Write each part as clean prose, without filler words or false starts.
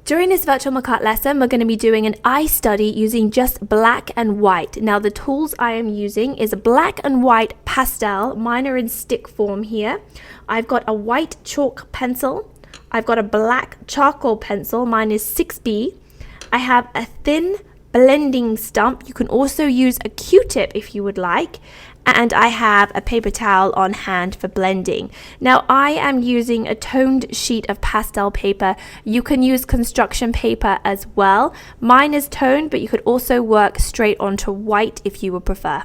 During this virtual McArt lesson, we're going to be doing an eye study using just black and white. Now the tools I am using is a black and white pastel. Mine are in stick form here. I've got a white chalk pencil. I've got a black charcoal pencil. Mine is 6B. I have a thin blending stump. You can also use a Q-tip if you would like. And I have a paper towel on hand for blending. Now I am using a toned sheet of pastel paper. You can use construction paper as well. Mine is toned, but you could also work straight onto white if you would prefer.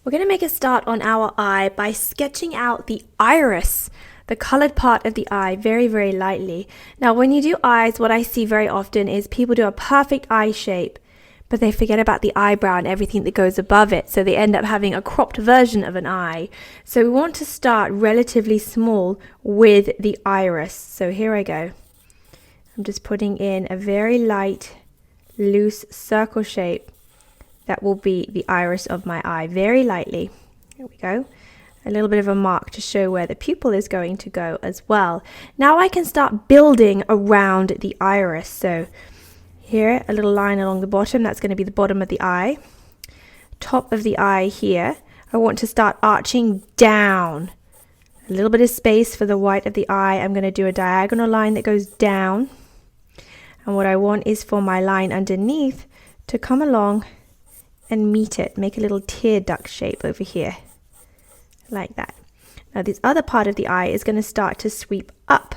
We're going to make a start on our eye by sketching out the iris, the colored part of the eye, very, very lightly. Now when you do eyes, what I see very often is people do a perfect eye shape, but they forget about the eyebrow and everything that goes above it, so they end up having a cropped version of an eye. So we want to start relatively small with the iris. So here I go. I'm just putting in a very light, loose circle shape that will be the iris of my eye, very lightly. Here we go. A little bit of a mark to show where the pupil is going to go as well. Now I can start building around the iris. So here, a little line along the bottom, that's going to be the bottom of the eye. Top of the eye here, I want to start arching down. A little bit of space for the white of the eye. I'm going to do a diagonal line that goes down. And what I want is for my line underneath to come along and meet it. Make a little tear duct shape over here, like that. Now this other part of the eye is going to start to sweep up.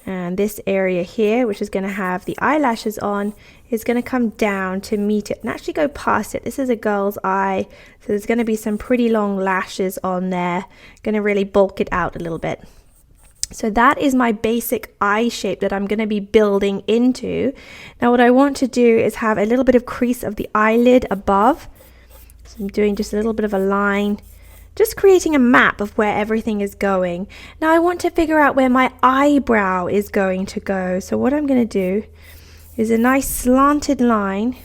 And this area here, which is going to have the eyelashes on, is going to come down to meet it and actually go past it. This is a girl's eye, so there's going to be some pretty long lashes on there. Going to really bulk it out a little bit. So that is my basic eye shape that I'm going to be building into. Now what I want to do is have a little bit of crease of the eyelid above. So I'm doing just a little bit of a line, just creating a map of where everything is going. Now I want to figure out where my eyebrow is going to go. So what I'm going to do is a nice slanted line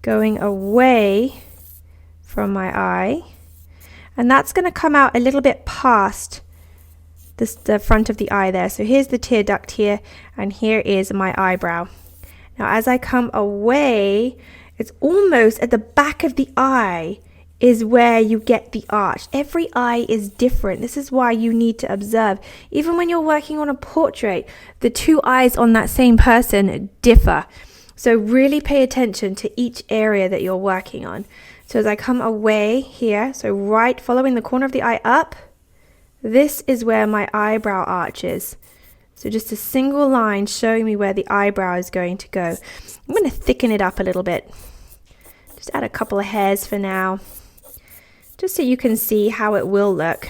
going away from my eye. And that's going to come out a little bit past the front of the eye there. So here's the tear duct here, and here is my eyebrow. Now as I come away, it's almost at the back of the eye is where you get the arch. Every eye is different. This is why you need to observe. Even when you're working on a portrait, the two eyes on that same person differ. So really pay attention to each area that you're working on. So as I come away here, so right following the corner of the eye up, this is where my eyebrow arch is. So just a single line showing me where the eyebrow is going to go. I'm going to thicken it up a little bit. Just add a couple of hairs for now, just so you can see how it will look.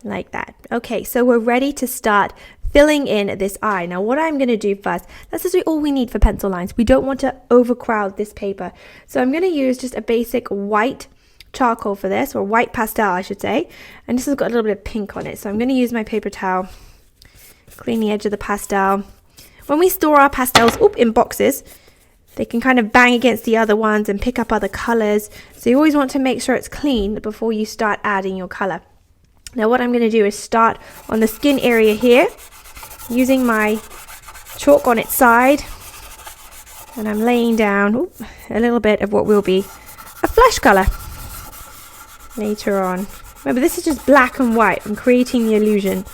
Like that. Okay, so we're ready to start filling in this eye. Now what I'm going to do first, that's just all we need for pencil lines. We don't want to overcrowd this paper. So I'm going to use just a basic white charcoal for this, or white pastel I should say. And this has got a little bit of pink on it. So I'm going to use my paper towel, clean the edge of the pastel. When we store our pastels in boxes, they can kind of bang against the other ones and pick up other colors. So you always want to make sure it's clean before you start adding your color. Now what I'm going to do is start on the skin area here, using my chalk on its side. And I'm laying down a little bit of what will be a flesh color later on. Remember, this is just black and white. I'm creating the illusion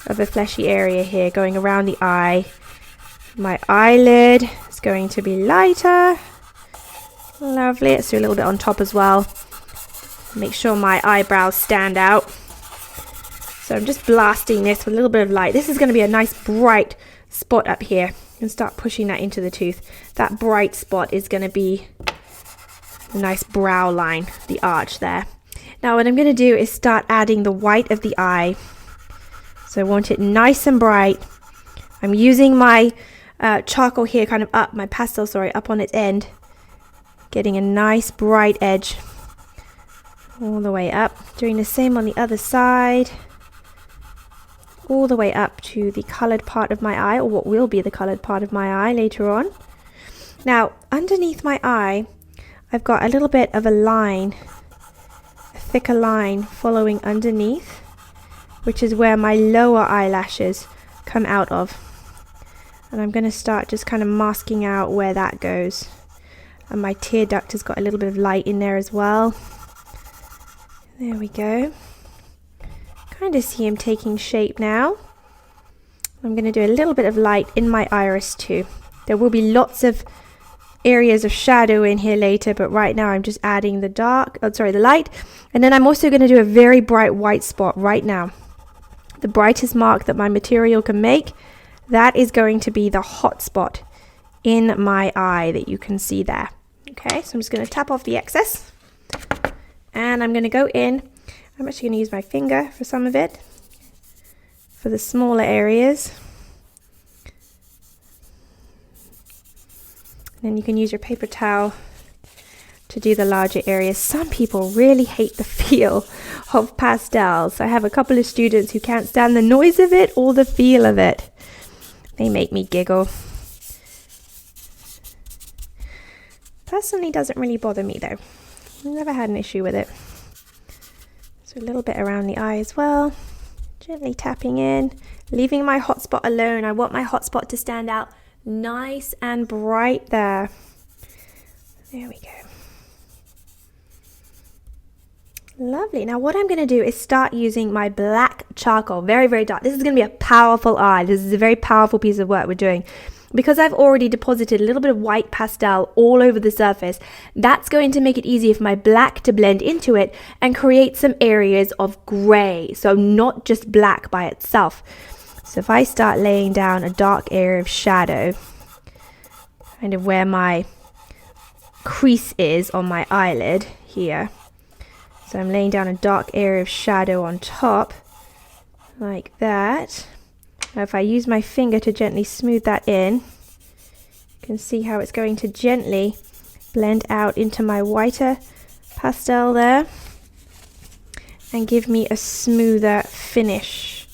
of a fleshy area here going around the eye. My eyelid is going to be lighter. Lovely. Let's do a little bit on top as well. Make sure my eyebrows stand out. So I'm just blasting this with a little bit of light. This is going to be a nice bright spot up here. And start pushing that into the tooth. That bright spot is going to be a nice brow line, the arch there. Now what I'm going to do is start adding the white of the eye. So I want it nice and bright. I'm using my charcoal here, kind of up, my pastel, sorry, up on its end. Getting a nice bright edge all the way up. Doing the same on the other side. All the way up to the colored part of my eye, or what will be the colored part of my eye later on. Now, underneath my eye, I've got a little bit of a line, a thicker line following underneath. which is where my lower eyelashes come out of. And I'm going to start just kind of masking out where that goes. And my tear duct has got a little bit of light in there as well. There we go. Kind of see him taking shape now. I'm going to do a little bit of light in my iris too. There will be lots of areas of shadow in here later, but right now I'm just adding the the light. And then I'm also going to do a very bright white spot right now. The brightest mark that my material can make, that is going to be the hot spot in my eye that you can see there. Okay, so I'm just going to tap off the excess. And I'm going to go in. I'm actually going to use my finger for some of it, for the smaller areas. And then you can use your paper towel to do the larger areas. Some people really hate the feel of pastels. I have a couple of students who can't stand the noise of it or the feel of it. They make me giggle. Personally, doesn't really bother me though. Never had an issue with it. So a little bit around the eye as well. Gently tapping in, leaving my hot spot alone. I want my hot spot to stand out nice and bright there. There we go. Lovely. Now what I'm going to do is start using my black charcoal. Very, very dark. This is going to be a powerful eye. This is a very powerful piece of work we're doing. Because I've already deposited a little bit of white pastel all over the surface, that's going to make it easier for my black to blend into it and create some areas of grey. So not just black by itself. So if I start laying down a dark area of shadow, kind of where my crease is on my eyelid here. So I'm laying down a dark area of shadow on top, like that. Now if I use my finger to gently smooth that in, you can see how it's going to gently blend out into my whiter pastel there and give me a smoother finish.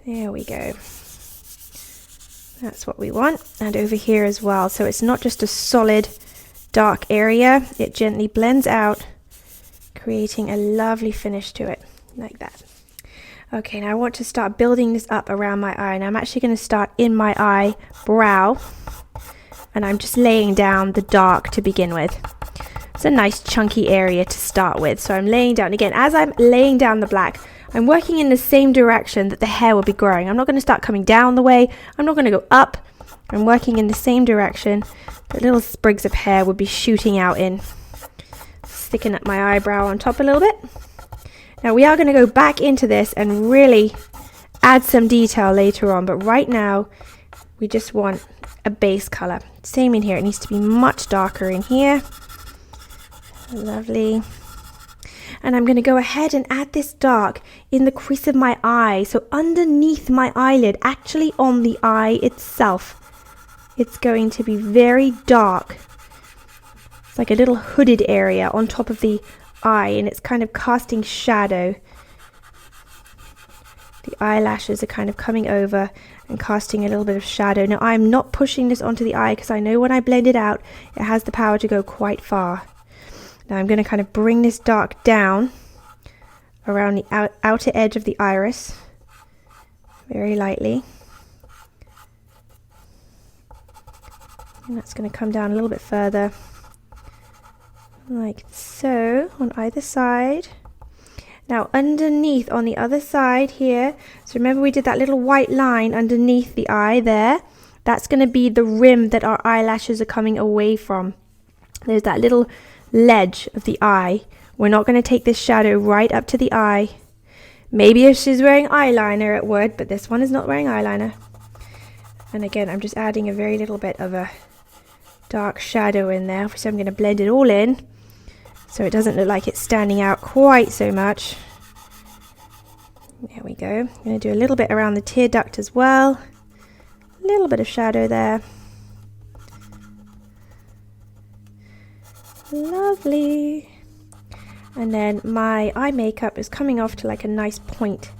There we go. That's what we want. And over here as well. So it's not just a solid dark area. It gently blends out, creating a lovely finish to it, like that. Okay, now I want to start building this up around my eye. And I'm actually going to start in my eyebrow. And I'm just laying down the dark to begin with. It's a nice chunky area to start with. So I'm laying down, again, as I'm laying down the black, I'm working in the same direction that the hair will be growing. I'm not going to start coming down the way. I'm not going to go up. I'm working in the same direction that little sprigs of hair would be shooting out in. Sticking up my eyebrow on top a little bit. Now we are going to go back into this and really add some detail later on, but right now we just want a base color. Same in here, it needs to be much darker in here. Lovely. And I'm going to go ahead and add this dark in the crease of my eye, so underneath my eyelid, actually on the eye itself. It's going to be very dark. It's like a little hooded area on top of the eye, and it's kind of casting shadow. The eyelashes are kind of coming over and casting a little bit of shadow. Now I'm not pushing this onto the eye because I know when I blend it out, it has the power to go quite far. Now I'm going to kind of bring this dark down around the outer edge of the iris, very lightly. And that's going to come down a little bit further, like so, on either side. Now underneath, on the other side here, so remember we did that little white line underneath the eye there. That's going to be the rim that our eyelashes are coming away from. There's that little ledge of the eye. We're not going to take this shadow right up to the eye. Maybe if she's wearing eyeliner it would, but this one is not wearing eyeliner. And again, I'm just adding a very little bit of a dark shadow in there. So I'm going to blend it all in so it doesn't look like it's standing out quite so much. There we go. I'm going to do a little bit around the tear duct as well. A little bit of shadow there. Lovely. And then my eye makeup is coming off to like a nice point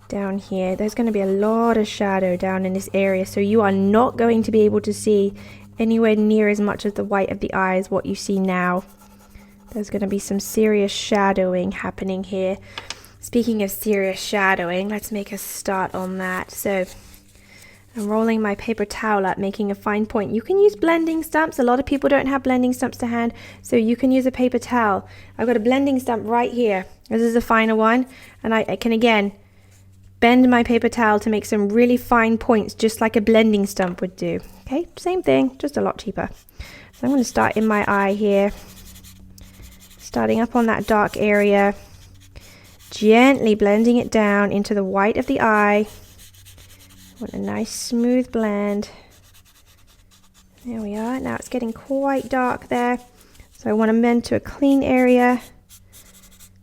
down here. There's going to be a lot of shadow down in this area, so you are not going to be able to see anywhere near as much of the white of the eye as what you see now. There's going to be some serious shadowing happening here. Speaking of serious shadowing, let's make a start on that. So I'm rolling my paper towel up, making a fine point. You can use blending stumps. A lot of people don't have blending stumps to hand, so you can use a paper towel. I've got a blending stump right here. This is a finer one, and I can again bend my paper towel to make some really fine points, just like a blending stump would do. Okay, same thing, just a lot cheaper. So I'm going to start in my eye here, starting up on that dark area, gently blending it down into the white of the eye. I want a nice smooth blend. There we are. Now it's getting quite dark there, so I want to bend to a clean area,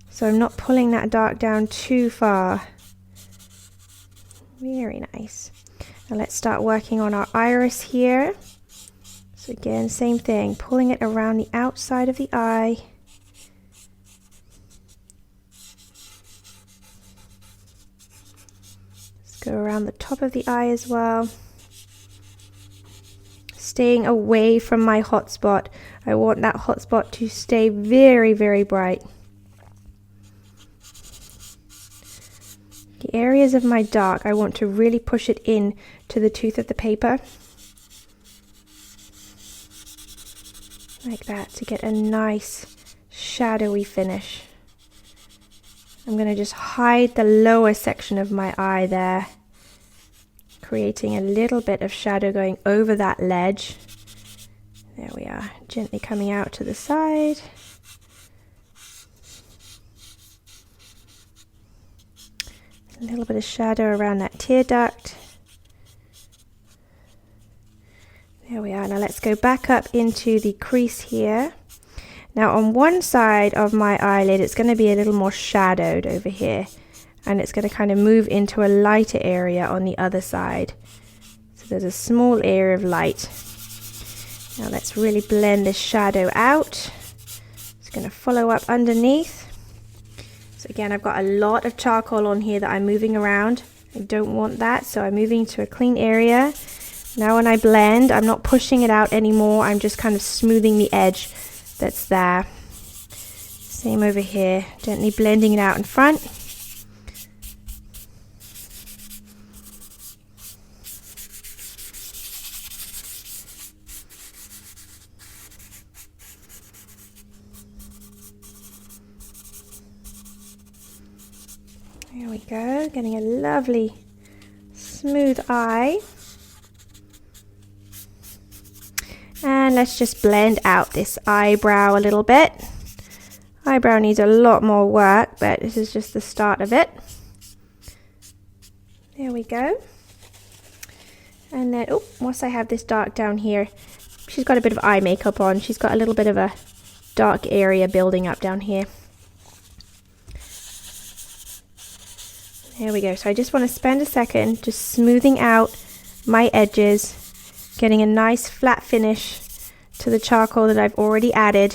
so I'm not pulling that dark down too far. Very nice. Now let's start working on our iris here. So again, same thing, pulling it around the outside of the eye. Let's go around the top of the eye as well. Staying away from my hot spot. I want that hot spot to stay very, very bright. The areas of my dark, I want to really push it in to the tooth of the paper. Like that, to get a nice shadowy finish. I'm going to just hide the lower section of my eye there, creating a little bit of shadow going over that ledge. There we are, gently coming out to the side. A little bit of shadow around that tear duct. There we are. Now let's go back up into the crease here. Now on one side of my eyelid, it's going to be a little more shadowed over here, and it's going to kind of move into a lighter area on the other side. So there's a small area of light. Now let's really blend this shadow out. It's going to follow up underneath. So again, I've got a lot of charcoal on here that I'm moving around. I don't want that, so I'm moving to a clean area. Now when I blend, I'm not pushing it out anymore, I'm just kind of smoothing the edge that's there. Same over here, gently blending it out in front. There we go, getting a lovely smooth eye. And let's just blend out this eyebrow a little bit. Eyebrow needs a lot more work, but this is just the start of it. There we go. And then, oh, whilst I have this dark down here, she's got a bit of eye makeup on. She's got a little bit of a dark area building up down here. There we go. So I just want to spend a second just smoothing out my edges, getting a nice flat finish to the charcoal that I've already added.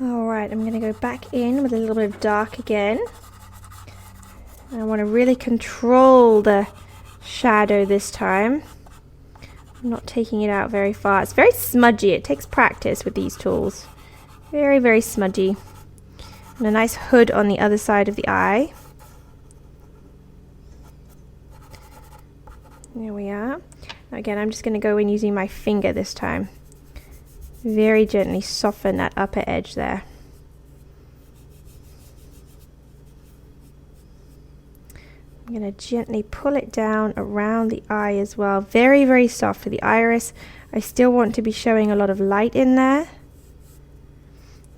Alright, I'm going to go back in with a little bit of dark again. I want to really control the shadow this time. I'm not taking it out very far. It's very smudgy. It takes practice with these tools. Very, very smudgy. And a nice hood on the other side of the eye. There we are. Again, I'm just going to go in using my finger this time. Very gently soften that upper edge there. I'm going to gently pull it down around the eye as well. Very, very soft for the iris. I still want to be showing a lot of light in there.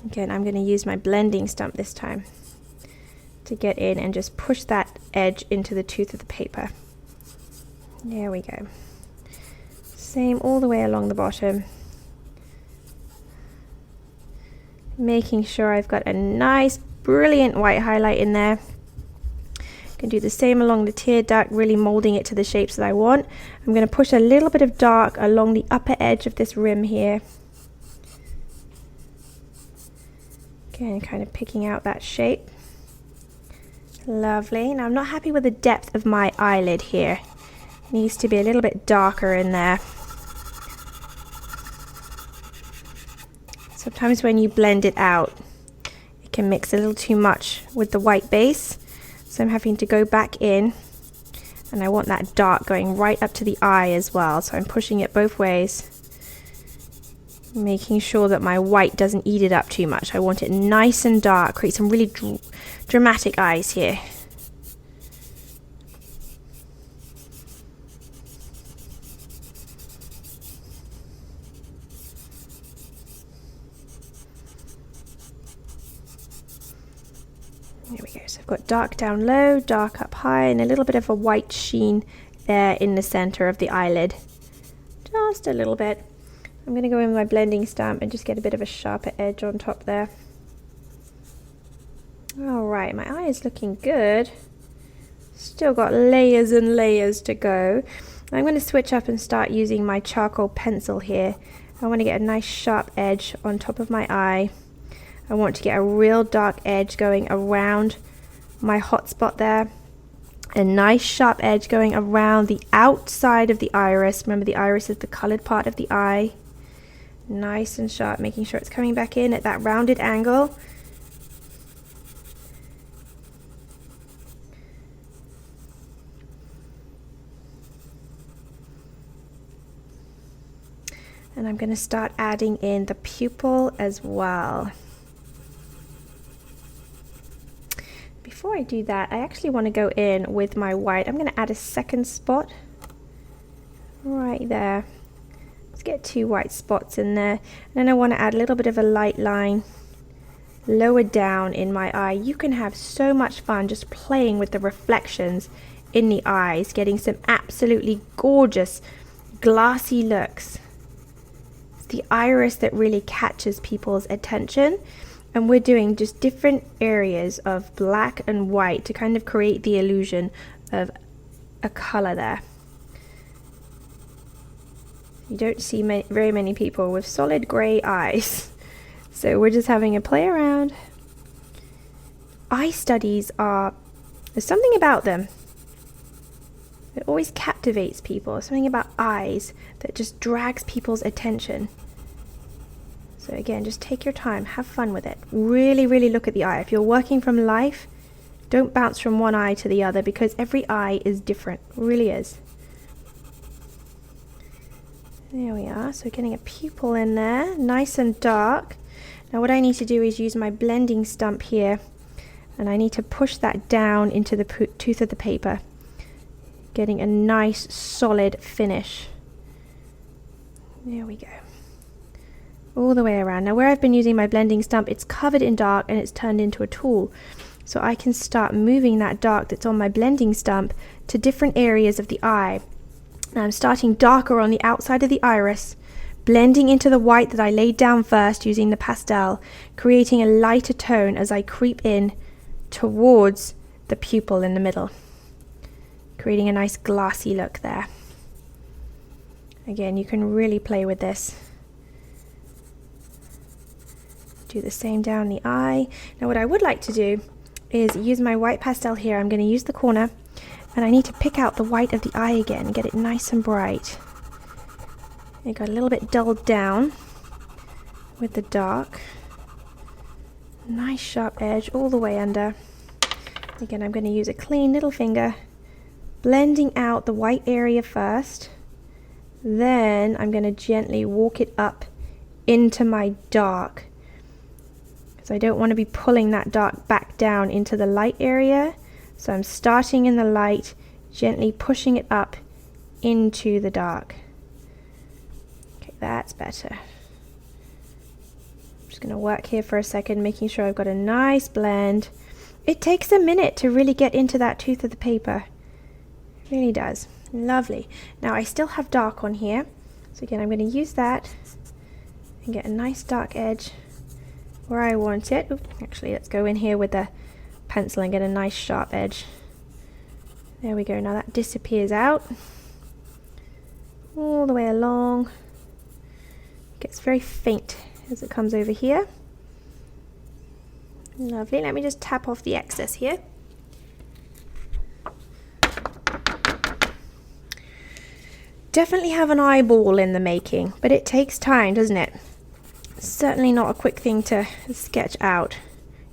Again, I'm going to use my blending stump this time to get in and just push that edge into the tooth of the paper. There we go. Same all the way along the bottom. Making sure I've got a nice brilliant white highlight in there. I can do the same along the tear duct, really molding it to the shapes that I want. I'm going to push a little bit of dark along the upper edge of this rim here. Again, kind of picking out that shape. Lovely. Now I'm not happy with the depth of my eyelid here. It needs to be a little bit darker in there. Sometimes when you blend it out, it can mix a little too much with the white base. So I'm having to go back in, and I want that dark going right up to the eye as well. So I'm pushing it both ways, making sure that my white doesn't eat it up too much. I want it nice and dark, create some really dramatic eyes here. There we go. So I've got dark down low, dark up high, and a little bit of a white sheen there in the center of the eyelid. Just a little bit. I'm going to go in with my blending stamp and just get a bit of a sharper edge on top there. Alright, my eye is looking good. Still got layers and layers to go. I'm going to switch up and start using my charcoal pencil here. I want to get a nice sharp edge on top of my eye. I want to get a real dark edge going around my hot spot there. A nice sharp edge going around the outside of the iris. Remember, the iris is the colored part of the eye. Nice and sharp, making sure it's coming back in at that rounded angle. And I'm going to start adding in the pupil as well. Before I do that, I actually want to go in with my white. I'm going to add a second spot right there. Let's get 2 white spots in there. And then I want to add a little bit of a light line lower down in my eye. You can have so much fun just playing with the reflections in the eyes, getting some absolutely gorgeous glassy looks. It's the iris that really catches people's attention. And we're doing just different areas of black and white to kind of create the illusion of a color there. You don't see very many people with solid gray eyes. So we're just having a play around. Eye studies there's something about them. It always captivates people. Something about eyes that just drags people's attention. So again, just take your time, have fun with it. Really, really look at the eye. If you're working from life, don't bounce from one eye to the other because every eye is different. It really is. There we are. So getting a pupil in there, nice and dark. Now what I need to do is use my blending stump here, and I need to push that down into the tooth of the paper, getting a nice solid finish. There we go. All the way around. Now where I've been using my blending stump, it's covered in dark and it's turned into a tool. So I can start moving that dark that's on my blending stump to different areas of the eye. Now I'm starting darker on the outside of the iris, blending into the white that I laid down first using the pastel, creating a lighter tone as I creep in towards the pupil in the middle, creating a nice glassy look there. Again, you can really play with this. Do the same down the eye. Now what I would like to do is use my white pastel here. I'm going to use the corner, and I need to pick out the white of the eye again, get it nice and bright. It got a little bit dulled down with the dark. Nice sharp edge all the way under. Again, I'm going to use a clean little finger, blending out the white area first. Then I'm going to gently walk it up into my dark. So I don't want to be pulling that dark back down into the light area. So I'm starting in the light, gently pushing it up into the dark. Okay, that's better. I'm just going to work here for a second, making sure I've got a nice blend. It takes a minute to really get into that tooth of the paper. It really does. Lovely. Now I still have dark on here. So again, I'm going to use that and get a nice dark edge where I want it. Oops, actually, let's go in here with the pencil and get a nice sharp edge. There we go. Now that disappears out all the way along. Gets very faint as it comes over here. Lovely. Let me just tap off the excess here. Definitely have an eyeball in the making, but it takes time, doesn't it? Certainly not a quick thing to sketch out.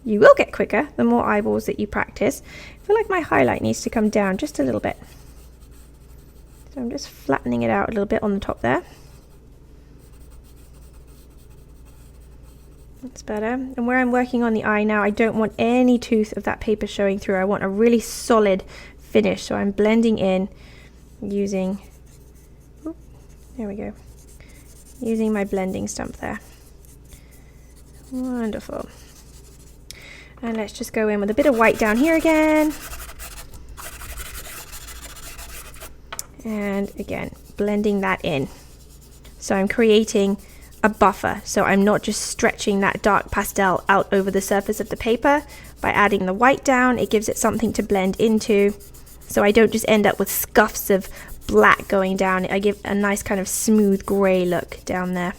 You will get quicker the more eyeballs that you practice. I feel like my highlight needs to come down just a little bit. So I'm just flattening it out a little bit on the top there. That's better. And where I'm working on the eye now, I don't want any tooth of that paper showing through. I want a really solid finish. So I'm blending in using, there we go, using my blending stump there. Wonderful. And let's just go in with a bit of white down here again. And again, blending that in. So I'm creating a buffer, so I'm not just stretching that dark pastel out over the surface of the paper. By adding the white down, it gives it something to blend into, so I don't just end up with scuffs of black going down. I give a nice kind of smooth gray look down there.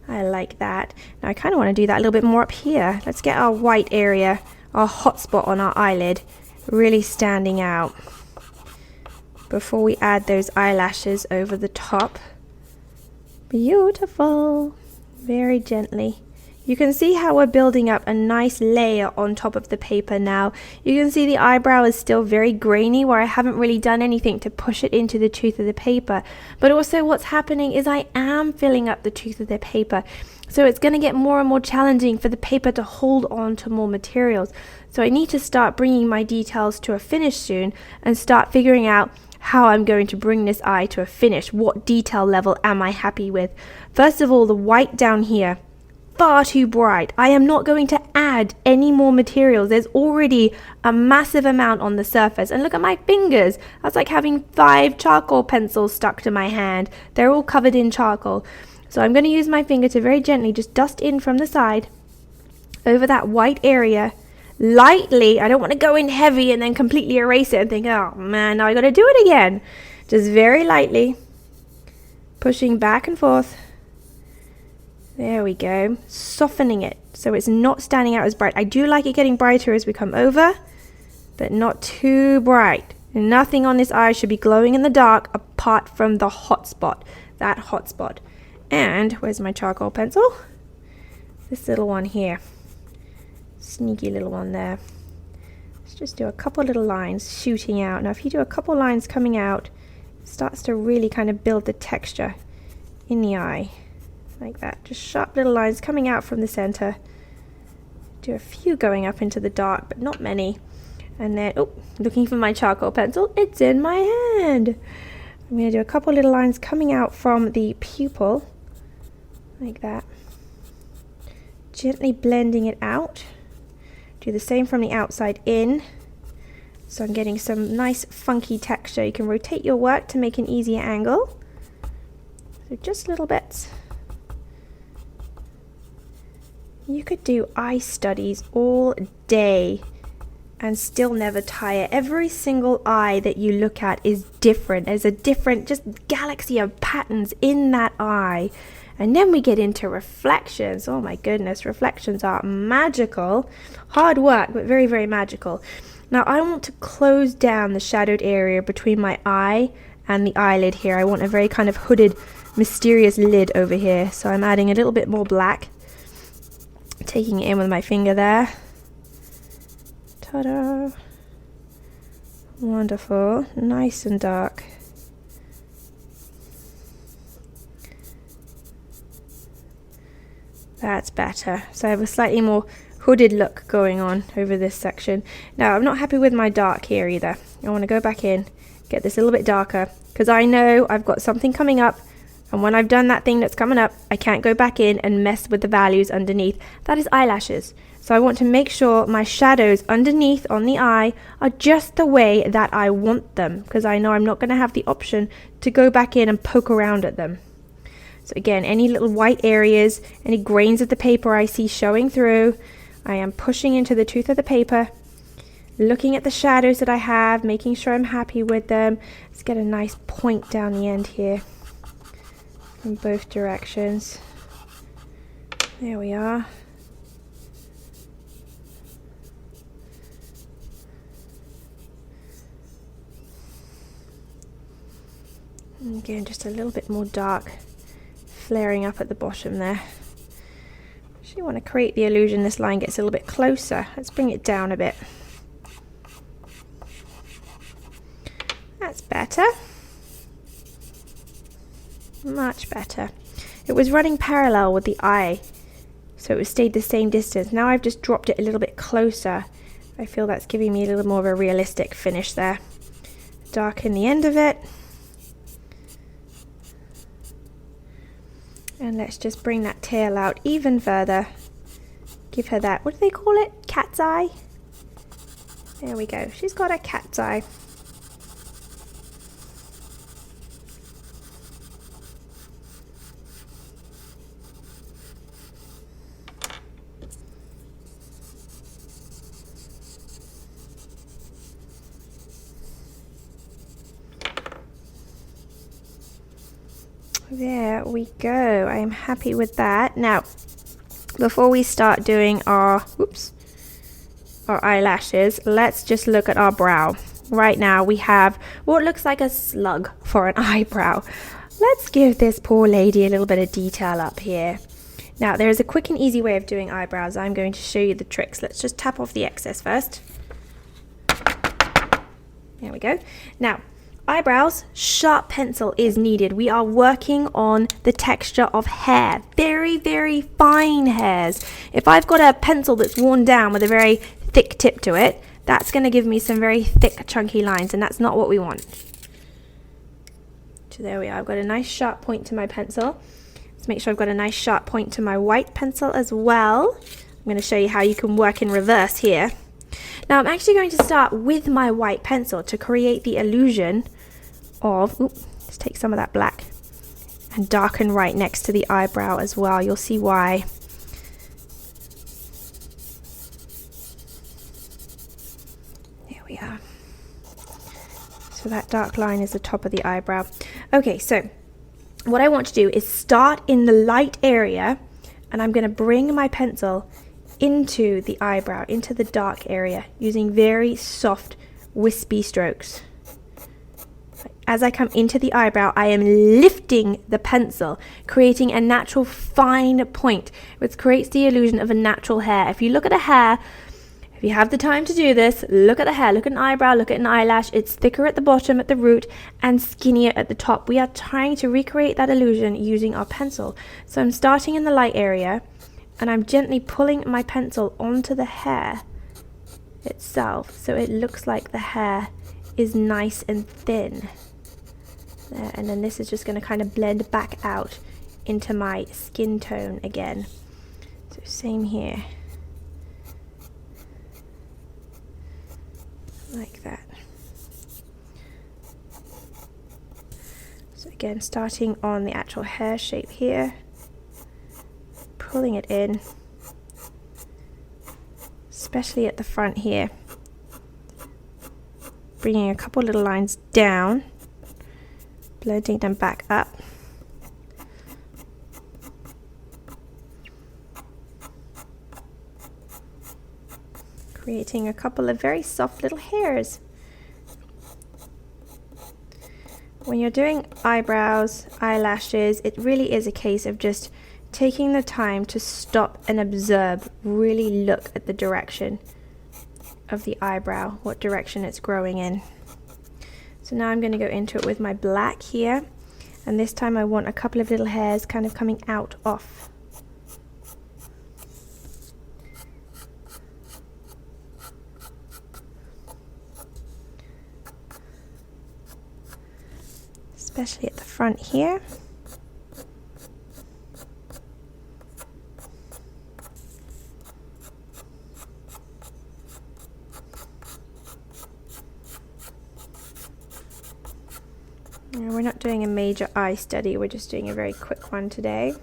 I like that. Now I kind of want to do that a little bit more up here. Let's get our white area, our hot spot on our eyelid, really standing out before we add those eyelashes over the top. Beautiful. Very gently. You can see how we're building up a nice layer on top of the paper now. You can see the eyebrow is still very grainy where I haven't really done anything to push it into the tooth of the paper. But also what's happening is I am filling up the tooth of the paper. So it's going to get more and more challenging for the paper to hold on to more materials. So I need to start bringing my details to a finish soon and start figuring out how I'm going to bring this eye to a finish. What detail level am I happy with? First of all, the white down here, far too bright. I am not going to add any more materials. There's already a massive amount on the surface. And look at my fingers. That's like having 5 charcoal pencils stuck to my hand. They're all covered in charcoal. So I'm going to use my finger to very gently just dust in from the side over that white area. Lightly. I don't want to go in heavy and then completely erase it and think, oh man, now I got to do it again. Just very lightly pushing back and forth. There we go. Softening it so it's not standing out as bright. I do like it getting brighter as we come over, but not too bright. Nothing on this eye should be glowing in the dark apart from the hot spot, that hot spot. And where's my charcoal pencil? This little one here. Sneaky little one there. Let's just do a couple little lines shooting out. Now if you do a couple lines coming out, it starts to really kind of build the texture in the eye. Like that. Just sharp little lines coming out from the center. Do a few going up into the dark, but not many. And then, oh, looking for my charcoal pencil. It's in my hand. I'm going to do a couple little lines coming out from the pupil. Like that. Gently blending it out. Do the same from the outside in. So I'm getting some nice funky texture. You can rotate your work to make an easier angle. So just little bits. You could do eye studies all day and still never tire. Every single eye that you look at is different. There's a different just galaxy of patterns in that eye. And then we get into reflections. Oh my goodness, reflections are magical. Hard work, but very, very magical. Now I want to close down the shadowed area between my eye and the eyelid here. I want a very kind of hooded, mysterious lid over here. So I'm adding a little bit more black. Taking it in with my finger there. Ta-da! Wonderful. Nice and dark. That's better. So I have a slightly more hooded look going on over this section. Now I'm not happy with my dark here either. I want to go back in, get this a little bit darker, because I know I've got something coming up, and when I've done that thing that's coming up, I can't go back in and mess with the values underneath. That is eyelashes. So I want to make sure my shadows underneath on the eye are just the way that I want them, because I know I'm not going to have the option to go back in and poke around at them. So again, any little white areas, any grains of the paper I see showing through, I am pushing into the tooth of the paper looking at the shadows that I have, making sure I'm happy with them. Let's get a nice point down the end here in both directions. There we are. And again, just a little bit more dark flaring up at the bottom there. Actually want to create the illusion this line gets a little bit closer. Let's bring it down a bit. That's better. Much better. It was running parallel with the eye, so it stayed the same distance. Now I've just dropped it a little bit closer. I feel that's giving me a little more of a realistic finish there. Darken the end of it. And let's just bring that tail out even further. Give her that, what do they call it? Cat's eye? There we go. She's got a cat's eye. There we go. I am happy with that. Now, before we start doing our eyelashes, let's just look at our brow. Right now we have what looks like a slug for an eyebrow. Let's give this poor lady a little bit of detail up here. Now, there is a quick and easy way of doing eyebrows. I'm going to show you the tricks. Let's just tap off the excess first. There we go. Now, eyebrows, sharp pencil is needed. We are working on the texture of hair. Very, very fine hairs. If I've got a pencil that's worn down with a very thick tip to it, that's going to give me some very thick, chunky lines, and that's not what we want. So there we are. I've got a nice sharp point to my pencil. Let's make sure I've got a nice sharp point to my white pencil as well. I'm going to show you how you can work in reverse here. Now I'm actually going to start with my white pencil to create the illusion of, let's take some of that black and darken right next to the eyebrow as well. You'll see why. There we are. So that dark line is the top of the eyebrow. Okay, so what I want to do is start in the light area, and I'm going to bring my pencil into the eyebrow, into the dark area, using very soft, wispy strokes. As I come into the eyebrow, I am lifting the pencil, creating a natural fine point, which creates the illusion of a natural hair. If you look at a hair, if you have the time to do this, look at the hair, look at an eyebrow, look at an eyelash. It's thicker at the bottom, at the root, and skinnier at the top. We are trying to recreate that illusion using our pencil. So I'm starting in the light area, and I'm gently pulling my pencil onto the hair itself, so it looks like the hair is nice and thin. There, and then this is just going to kind of blend back out into my skin tone again. So same here. Like that. So again, starting on the actual hair shape here, pulling it in, especially at the front here, bringing a couple little lines down, blending them back up, creating a couple of very soft little hairs. When you're doing eyebrows, eyelashes, it really is a case of just taking the time to stop and observe, really look at the direction of the eyebrow, what direction it's growing in. So now I'm going to go into it with my black here, and this time I want a couple of little hairs kind of coming out off. Especially at the front here. We're not doing a major eye study, we're just doing a very quick one today.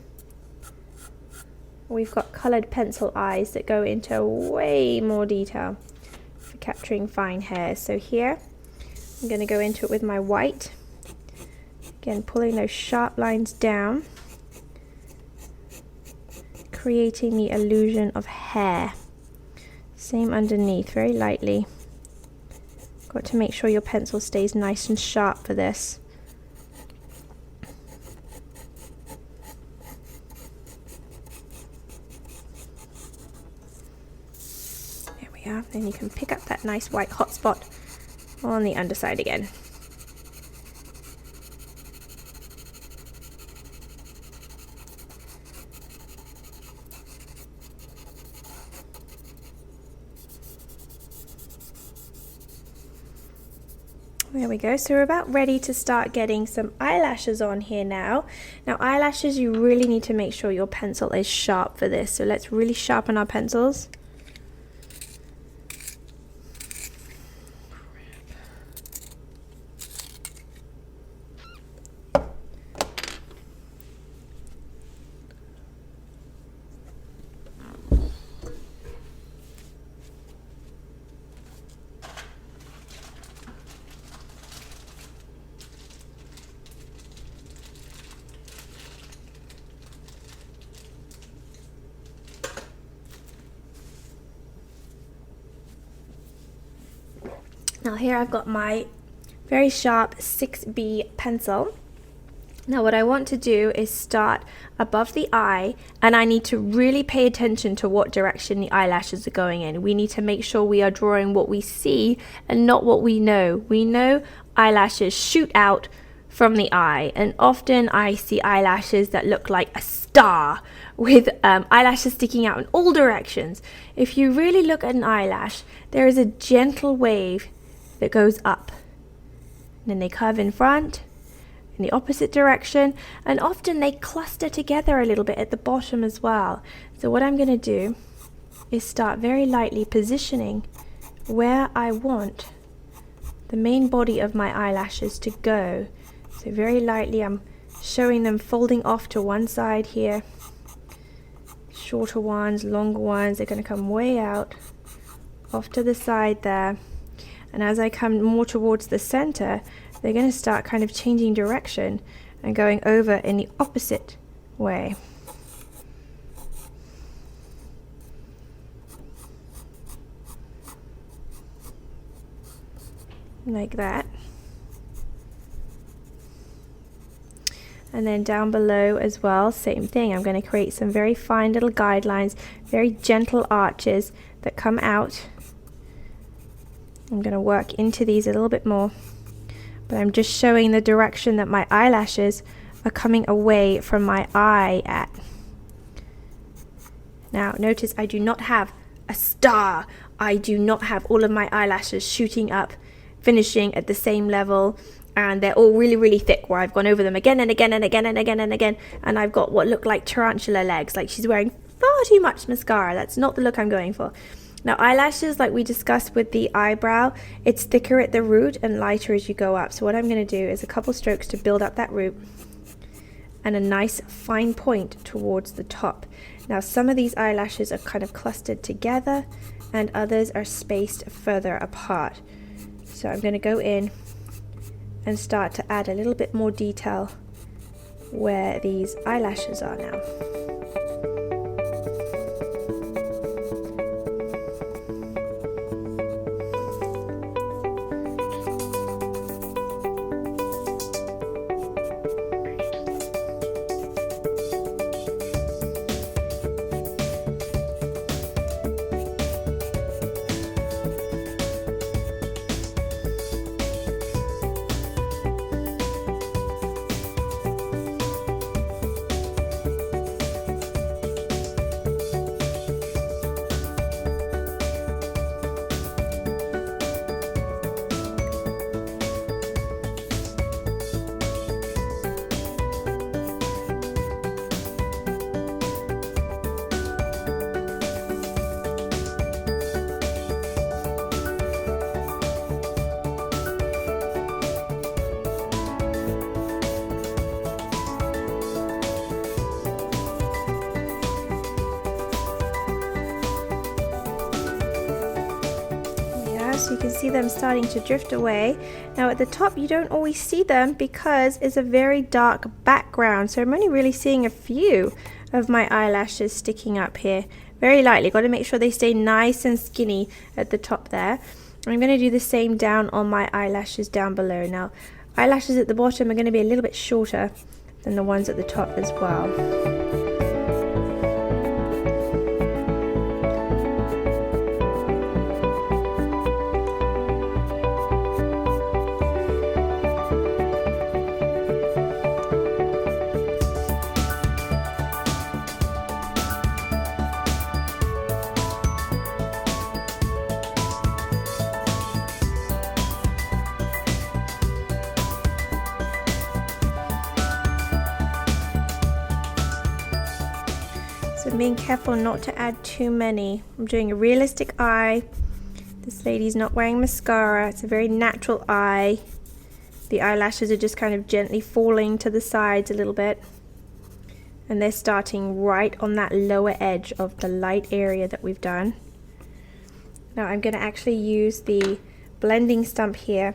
We've got coloured pencil eyes that go into way more detail. So capturing fine hairs. So here, I'm going to go into it with my white. Again, pulling those sharp lines down, creating the illusion of hair. Same underneath, very lightly. Got to make sure your pencil stays nice and sharp for this. There we are. Then you can pick up that nice white hot spot on the underside again. There we go. So we're about ready to start getting some eyelashes on here now. Now eyelashes, you really need to make sure your pencil is sharp for this. So let's really sharpen our pencils. Now here I've got my very sharp 6B pencil. Now what I want to do is start above the eye, and I need to really pay attention to what direction the eyelashes are going in. We need to make sure we are drawing what we see and not what we know. We know eyelashes shoot out from the eye, and often I see eyelashes that look like a star with eyelashes sticking out in all directions. If you really look at an eyelash, there is a gentle wave that goes up, and then they curve in front in the opposite direction, and often they cluster together a little bit at the bottom as well. So what I'm going to do is start very lightly positioning where I want the main body of my eyelashes to go. So very lightly I'm showing them folding off to one side here. Shorter ones, longer ones, they're going to come way out off to the side there. And as I come more towards the center, they're going to start kind of changing direction and going over in the opposite way. Like that. And then down below as well, same thing. I'm going to create some very fine little guidelines, very gentle arches that come out. I'm going to work into these a little bit more, but I'm just showing the direction that my eyelashes are coming away from my eye at. Now notice I do not have a star. I do not have all of my eyelashes shooting up, finishing at the same level, and they're all really, really thick, where I've gone over them again and again and again and again and again, and I've got what look like tarantula legs, like she's wearing far too much mascara. That's not the look I'm going for. Now eyelashes, like we discussed with the eyebrow, it's thicker at the root and lighter as you go up. So what I'm going to do is a couple strokes to build up that root and a nice fine point towards the top. Now some of these eyelashes are kind of clustered together and others are spaced further apart. So I'm going to go in and start to add a little bit more detail where these eyelashes are now. so you can see them starting to drift away. Now at the top you don't always see them because it's a very dark background, so I'm only really seeing a few of my eyelashes sticking up here. Very lightly, got to make sure they stay nice and skinny at the top there. I'm going to do the same down on my eyelashes down below. Now eyelashes at the bottom are going to be a little bit shorter than the ones at the top as well. So being careful not to add too many. I'm doing a realistic eye. This lady's not wearing mascara. It's a very natural eye. The eyelashes are just kind of gently falling to the sides a little bit. And they're starting right on that lower edge of the light area that we've done. Now I'm going to actually use the blending stump here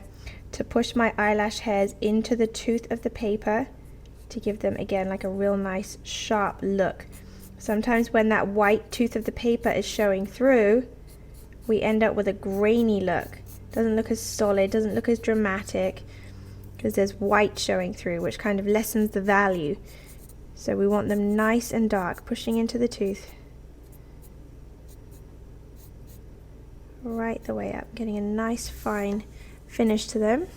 to push my eyelash hairs into the tooth of the paper to give them again like a real nice sharp look. Sometimes when that white tooth of the paper is showing through, we end up with a grainy look. Doesn't look as solid, doesn't look as dramatic, because there's white showing through, which kind of lessens the value. So we want them nice and dark, pushing into the tooth. Right the way up, getting a nice fine finish to them.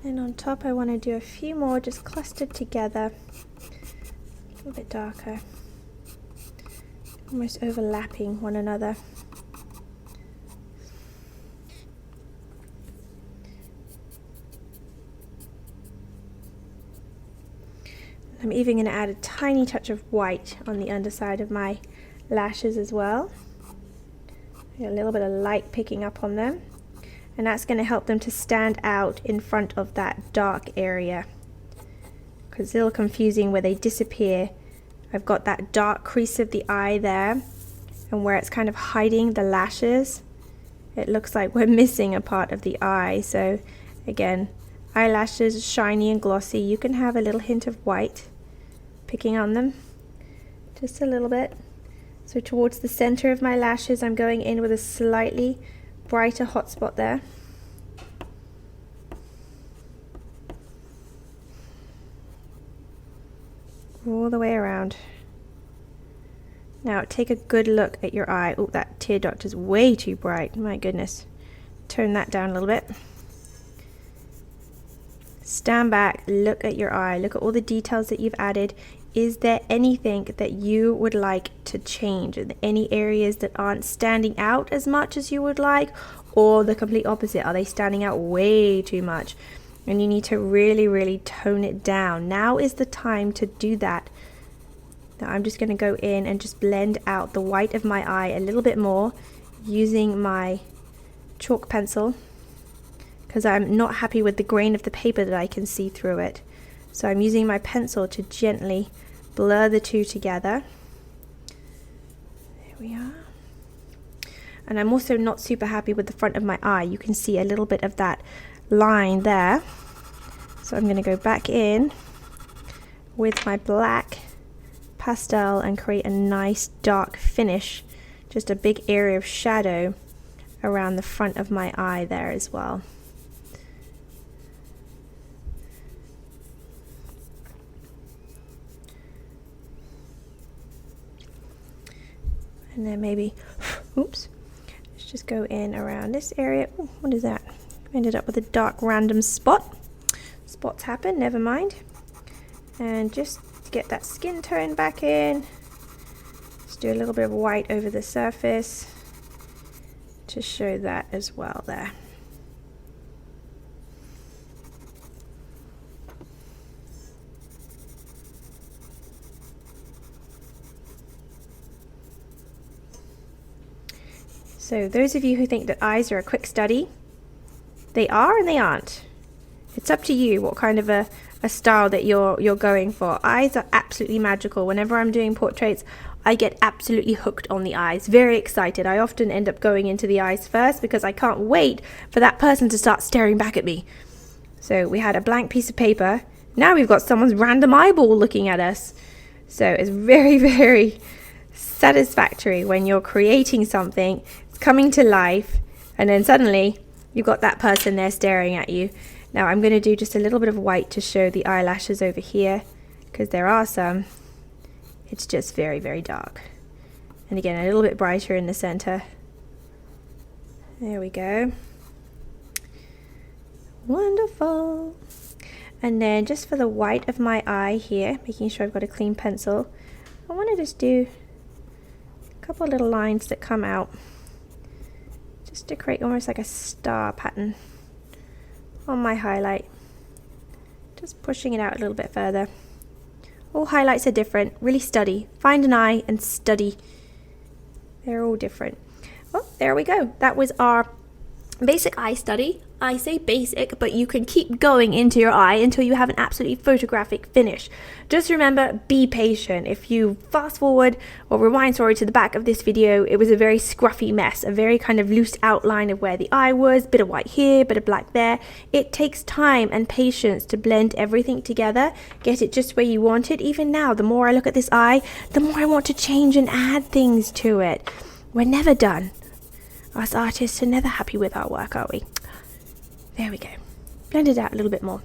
And on top I want to do a few more just clustered together, a little bit darker, almost overlapping one another. I'm even going to add a tiny touch of white on the underside of my lashes as well. A little bit of light picking up on them. And that's going to help them to stand out in front of that dark area, because it's a little confusing where they disappear. I've got that dark crease of the eye there, and where it's kind of hiding the lashes, it looks like we're missing a part of the eye. So again, eyelashes shiny and glossy, you can have a little hint of white picking on them, just a little bit. So towards the center of my lashes, I'm going in with a slightly brighter hot spot there. All the way around. Now take a good look at your eye. Oh, that tear duct is way too bright. My goodness. Turn that down a little bit. Stand back, look at your eye. Look at all the details that you've added. Is there anything that you would like to change? Are there any areas that aren't standing out as much as you would like, or the complete opposite? Are they standing out way too much? And you need to really tone it down. Now is the time to do that. Now I'm just going to go in and just blend out the white of my eye a little bit more using my chalk pencil, because I'm not happy with the grain of the paper that I can see through it. So I'm using my pencil to gently blur the two together. There we are. And I'm also not super happy with the front of my eye. You can see a little bit of that line there. So I'm going to go back in with my black pastel and create a nice dark finish. Just a big area of shadow around the front of my eye there as well. And then maybe, oops, let's just go in around this area. Ooh, what is that? Ended up with a dark random spot. Spots happen, never mind. And just get that skin tone back in. Just do a little bit of white over the surface to show that as well there. So those of you who think that eyes are a quick study, they are and they aren't. It's up to you what kind of a style that you're going for. Eyes are absolutely magical. Whenever I'm doing portraits, I get absolutely hooked on the eyes. Very excited. I often end up going into the eyes first because I can't wait for that person to start staring back at me. So we had a blank piece of paper. Now we've got someone's random eyeball looking at us. So it's very, very satisfactory when you're creating something, it's coming to life, and then suddenly you've got that person there staring at you. Now I'm going to do just a little bit of white to show the eyelashes over here, because there are some. It's just very, very dark. And again, a little bit brighter in the center. There we go. Wonderful. And then just for the white of my eye here, making sure I've got a clean pencil, I want to just do a couple little lines that come out, just to create almost like a star pattern on my highlight. Just pushing it out a little bit further. All highlights are different. Really study. Find an eye and study. They're all different. Well, there we go. That was our basic eye study. I say basic, but you can keep going into your eye until you have an absolutely photographic finish. Just remember, be patient. If you fast forward or rewind, sorry, to the back of this video, it was a very scruffy mess, a very kind of loose outline of where the eye was, bit of white here, bit of black there. It takes time and patience to blend everything together, get it just where you want it. Even now, the more I look at this eye, the more I want to change and add things to it. We're never done. Us artists are never happy with our work, are we? There we go. Blend it out a little bit more.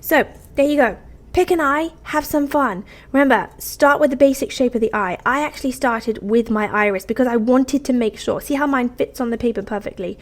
So, there you go. Pick an eye, have some fun. Remember, start with the basic shape of the eye. I actually started with my iris because I wanted to make sure. See how mine fits on the paper perfectly?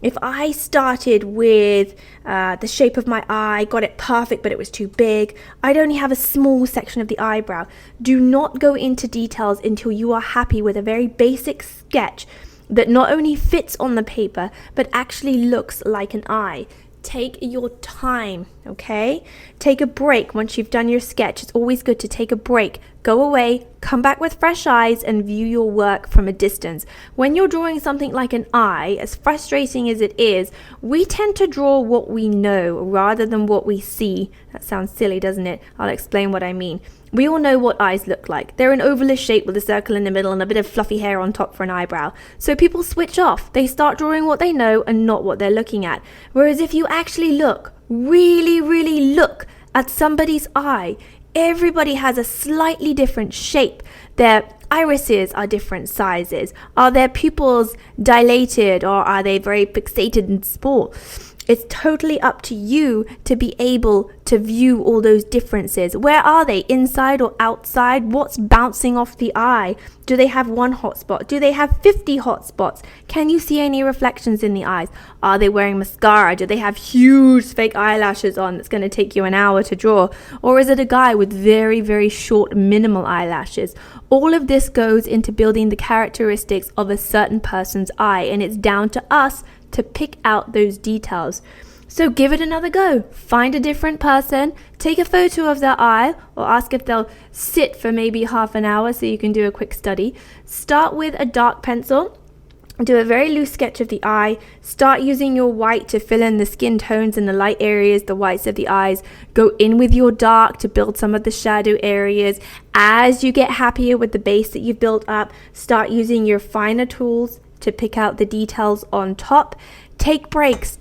If I started with the shape of my eye, got it perfect, but it was too big, I'd only have a small section of the eyebrow. Do not go into details until you are happy with a very basic sketch that not only fits on the paper, but actually looks like an eye. Take your time, okay? Take a break once you've done your sketch. It's always good to take a break. Go away, come back with fresh eyes, and view your work from a distance. When you're drawing something like an eye, as frustrating as it is, we tend to draw what we know rather than what we see. That sounds silly, doesn't it? I'll explain what I mean. We all know what eyes look like. They're an ovalish shape with a circle in the middle and a bit of fluffy hair on top for an eyebrow. So people switch off. They start drawing what they know and not what they're looking at. Whereas if you actually look, really, really look at somebody's eye, everybody has a slightly different shape. Their irises are different sizes. Are their pupils dilated or are they very fixated and small? It's totally up to you to be able to view all those differences. Where are they? Inside or outside? What's bouncing off the eye? Do they have one hot spot? Do they have 50 hot spots? Can you see any reflections in the eyes? Are they wearing mascara? Do they have huge fake eyelashes on that's going to take you an hour to draw? Or is it a guy with very, very short minimal eyelashes? All of this goes into building the characteristics of a certain person's eye, and it's down to us to pick out those details. So give it another go. Find a different person, take a photo of their eye, or ask if they'll sit for maybe half an hour so you can do a quick study. Start with a dark pencil. Do a very loose sketch of the eye. Start using your white to fill in the skin tones and the light areas, the whites of the eyes. Go in with your dark to build some of the shadow areas. As you get happier with the base that you've built up, start using your finer tools to pick out the details on top. Take breaks,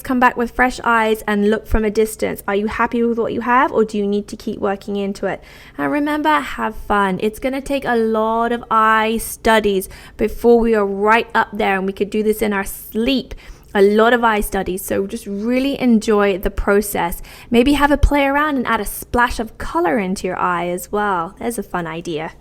come back with fresh eyes and look from a distance. Are you happy with what you have, or do you need to keep working into it? And remember, have fun. It's going to take a lot of eye studies before we are right up there, and we could do this in our sleep. A lot of eye studies, so just really enjoy the process. Maybe have a play around and add a splash of color into your eye as well. There's a fun idea.